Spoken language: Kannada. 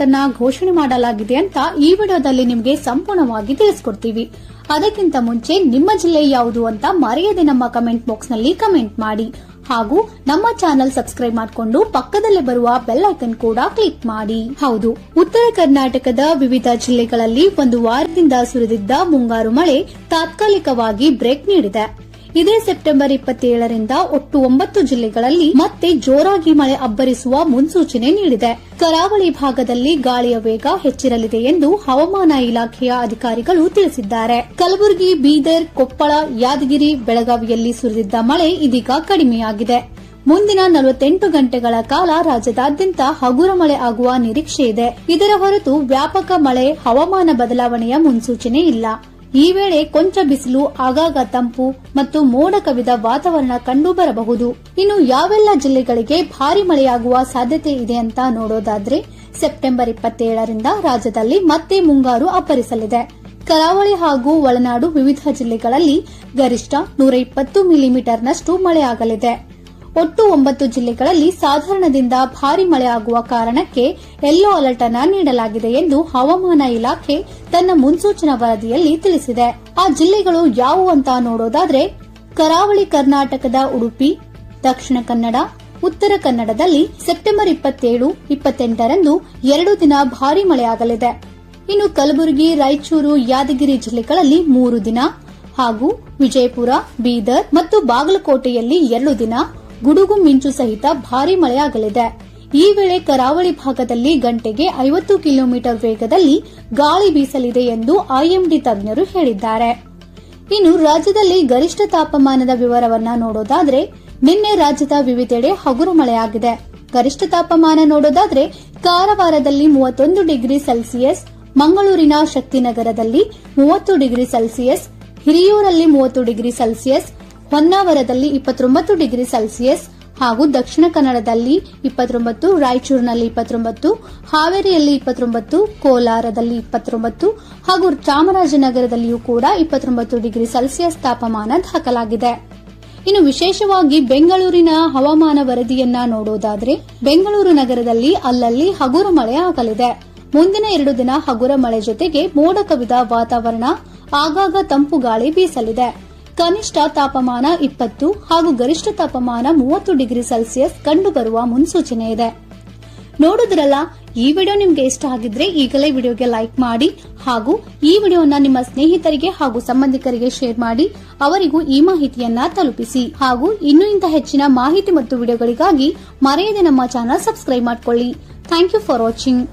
ಅನ್ನ ಘೋಷಣೆ ಮಾಡಲಾಗಿದೆ ಅಂತ ಈ ವಿಡಿಯೋದಲ್ಲಿ ನಿಮಗೆ ಸಂಪೂರ್ಣವಾಗಿ ತಿಳಿಸಿಕೊಡ್ತೀವಿ. ಅದಕ್ಕಿಂತ ಮುಂಚೆ ನಿಮ್ಮ ಜಿಲ್ಲೆ ಯಾವುದು ಅಂತ ಮರೆಯದೆ ನಮ್ಮ ಕಮೆಂಟ್ ಬಾಕ್ಸ್ ನಲ್ಲಿ ಕಮೆಂಟ್ ಮಾಡಿ ಹಾಗೂ ನಮ್ಮ ಚಾನೆಲ್ ಸಬ್ಸ್ಕ್ರೈಬ್ ಮಾಡಿಕೊಂಡು ಪಕ್ಕದಲ್ಲೇ ಬರುವ ಬೆಲ್ ಐಕನ್ ಕೂಡ ಕ್ಲಿಕ್ ಮಾಡಿ. ಹೌದು, ಉತ್ತರ ಕರ್ನಾಟಕದ ವಿವಿಧ ಜಿಲ್ಲೆಗಳಲ್ಲಿ ಒಂದು ವಾರದಿಂದ ಸುರಿದಿದ್ದ ಮುಂಗಾರು ಮಳೆ ತಾತ್ಕಾಲಿಕವಾಗಿ ಬ್ರೇಕ್ ನೀಡಿದೆ. ಇದೇ ಸೆಪ್ಟೆಂಬರ್ 27ರಿಂದ ಒಟ್ಟು 9 ಜಿಲ್ಲೆಗಳಲ್ಲಿ ಮತ್ತೆ ಜೋರಾಗಿ ಮಳೆ ಅಬ್ಬರಿಸುವ ಮುನ್ಸೂಚನೆ ನೀಡಿದೆ. ಕರಾವಳಿ ಭಾಗದಲ್ಲಿ ಗಾಳಿಯ ವೇಗ ಹೆಚ್ಚಿರಲಿದೆ ಎಂದು ಹವಾಮಾನ ಇಲಾಖೆಯ ಅಧಿಕಾರಿಗಳು ತಿಳಿಸಿದ್ದಾರೆ. ಕಲಬುರಗಿ, ಬೀದರ್, ಕೊಪ್ಪಳ, ಯಾದಗಿರಿ, ಬೆಳಗಾವಿಯಲ್ಲಿ ಸುರಿದಿದ್ದ ಮಳೆ ಇದೀಗ ಕಡಿಮೆಯಾಗಿದೆ. ಮುಂದಿನ 48 ಗಂಟೆಗಳ ಕಾಲ ರಾಜ್ಯದಾದ್ಯಂತ ಹಗುರ ಮಳೆ ಆಗುವ ನಿರೀಕ್ಷೆ ಇದೆ. ಇದರ ಹೊರತು ವ್ಯಾಪಕ ಮಳೆ, ಹವಾಮಾನ ಬದಲಾವಣೆಯ ಮುನ್ಸೂಚನೆ ಇಲ್ಲ. ಈ ವೇಳೆ ಕೊಂಚ ಬಿಸಿಲು, ಆಗಾಗ ತಂಪು ಮತ್ತು ಮೋಡ ಕವಿದ ವಾತಾವರಣ ಕಂಡು ಬರಬಹುದು. ಇನ್ನು ಯಾವೆಲ್ಲ ಜಿಲ್ಲೆಗಳಿಗೆ ಭಾರಿ ಮಳೆಯಾಗುವ ಸಾಧ್ಯತೆ ಇದೆ ಅಂತ ನೋಡೋದಾದ್ರೆ, ಸೆಪ್ಟೆಂಬರ್ 27ರಿಂದ ರಾಜ್ಯದಲ್ಲಿ ಮತ್ತೆ ಮುಂಗಾರು ಅಬ್ಬರಿಸಲಿದೆ. ಕರಾವಳಿ ಹಾಗೂ ಒಳನಾಡು ವಿವಿಧ ಜಿಲ್ಲೆಗಳಲ್ಲಿ ಗರಿಷ್ಠ 120 ಮಿಲಿಮೀಟರ್ನಷ್ಟು ಮಳೆಯಾಗಲಿದೆ. ಒಟ್ಟು 9 ಜಿಲ್ಲೆಗಳಲ್ಲಿ ಸಾಧಾರಣದಿಂದ ಭಾರಿ ಮಳೆ ಆಗುವ ಕಾರಣಕ್ಕೆ ಯೆಲ್ಲೋ ಅಲರ್ಟ್ ಅನ್ನು ನೀಡಲಾಗಿದೆ ಎಂದು ಹವಾಮಾನ ಇಲಾಖೆ ತನ್ನ ಮುನ್ಸೂಚನಾ ವರದಿಯಲ್ಲಿ ತಿಳಿಸಿದೆ. ಆ ಜಿಲ್ಲೆಗಳು ಯಾವುವು ಅಂತ ನೋಡೋದಾದ್ರೆ, ಕರಾವಳಿ ಕರ್ನಾಟಕದ ಉಡುಪಿ, ದಕ್ಷಿಣ ಕನ್ನಡ, ಉತ್ತರ ಕನ್ನಡದಲ್ಲಿ ಸೆಪ್ಟೆಂಬರ್ 27, 28ರಂದು 2 ದಿನ ಭಾರಿ ಮಳೆಯಾಗಲಿದೆ. ಇನ್ನು ಕಲಬುರಗಿ, ರಾಯಚೂರು, ಯಾದಗಿರಿ ಜಿಲ್ಲೆಗಳಲ್ಲಿ 3 ದಿನ ಹಾಗೂ ವಿಜಯಪುರ, ಬೀದರ್ ಮತ್ತು ಬಾಗಲಕೋಟೆಯಲ್ಲಿ 2 ದಿನ ಗುಡುಗು ಮಿಂಚು ಸಹಿತ ಭಾರಿ ಮಳೆಯಾಗಲಿದೆ. ಈ ವೇಳೆ ಕರಾವಳಿ ಭಾಗದಲ್ಲಿ ಗಂಟೆಗೆ 50 ಕಿಲೋಮೀಟರ್ ವೇಗದಲ್ಲಿ ಗಾಳಿ ಬೀಸಲಿದೆ ಎಂದು ಐಎಂಡಿ ತಜ್ಞರು ಹೇಳಿದ್ದಾರೆ. ಇನ್ನು ರಾಜ್ಯದಲ್ಲಿ ಗರಿಷ್ಠ ತಾಪಮಾನದ ವಿವರವನ್ನ ನೋಡೋದಾದ್ರೆ, ನಿನ್ನೆ ರಾಜ್ಯದ ವಿವಿಧೆಡೆ ಹಗುರು ಮಳೆಯಾಗಿದೆ. ಗರಿಷ್ಠ ತಾಪಮಾನ ನೋಡೋದಾದ್ರೆ, ಕಾರವಾರದಲ್ಲಿ 31 ಡಿಗ್ರಿ ಸೆಲ್ಸಿಯಸ್, ಮಂಗಳೂರಿನ ಶಕ್ತಿನಗರದಲ್ಲಿ 30 ಡಿಗ್ರಿ ಸೆಲ್ಸಿಯಸ್, ಹಿರಿಯೂರಲ್ಲಿ 30 ಡಿಗ್ರಿ ಸೆಲ್ಸಿಯಸ್, ಹೊನ್ನಾವರದಲ್ಲಿ 29 ಡಿಗ್ರಿ ಸೆಲ್ಸಿಯಸ್ ಹಾಗೂ ದಕ್ಷಿಣ ಕನ್ನಡದಲ್ಲಿ 29, ರಾಯಚೂರಿನಲ್ಲಿ 29, ಹಾವೇರಿಯಲ್ಲಿ 29, ಕೋಲಾರದಲ್ಲಿ 29 ಹಾಗೂ ಚಾಮರಾಜನಗರದಲ್ಲಿಯೂ ಕೂಡ 29 ಡಿಗ್ರಿ ಸೆಲ್ಸಿಯಸ್ ತಾಪಮಾನ ದಾಖಲಾಗಿದೆ. ಇನ್ನು ವಿಶೇಷವಾಗಿ ಬೆಂಗಳೂರಿನ ಹವಾಮಾನ ವರದಿಯನ್ನ ನೋಡೋದಾದ್ರೆ, ಬೆಂಗಳೂರು ನಗರದಲ್ಲಿ ಅಲ್ಲಲ್ಲಿ ಹಗುರ ಮಳೆ ಆಗಲಿದೆ. ಮುಂದಿನ 2 ದಿನ ಹಗುರ ಮಳೆ ಜೊತೆಗೆ ಮೋಡ ಕವಿದ ವಾತಾವರಣ, ಆಗಾಗ ತಂಪು ಗಾಳಿ ಬೀಸಲಿದೆ. ಕನಿಷ್ಠ ತಾಪಮಾನ 20 ಹಾಗೂ ಗರಿಷ್ಠ ತಾಪಮಾನ 30 ಡಿಗ್ರಿ ಸೆಲ್ಸಿಯಸ್ ಕಂಡುಬರುವ ಮುನ್ಸೂಚನೆ ಇದೆ. ನೋಡಿದ್ರಲ್ಲ, ಈ ವಿಡಿಯೋ ನಿಮಗೆ ಇಷ್ಟ ಆಗಿದ್ರೆ ಈಗಲೇ ವಿಡಿಯೋಗೆ ಲೈಕ್ ಮಾಡಿ ಹಾಗೂ ಈ ವಿಡಿಯೋನ ನಿಮ್ಮ ಸ್ನೇಹಿತರಿಗೆ ಹಾಗೂ ಸಂಬಂಧಿಕರಿಗೆ ಶೇರ್ ಮಾಡಿ ಅವರಿಗೂ ಈ ಮಾಹಿತಿಯನ್ನ ತಲುಪಿಸಿ. ಹಾಗೂ ಇನ್ನೂ ಇಂಥ ಹೆಚ್ಚಿನ ಮಾಹಿತಿ ಮತ್ತು ವಿಡಿಯೋಗಳಿಗಾಗಿ ಮರೆಯದೆ ನಮ್ಮ ಚಾನೆಲ್ ಸಬ್ಸ್ಕ್ರೈಬ್ ಮಾಡಿಕೊಳ್ಳಿ. Thank you for watching.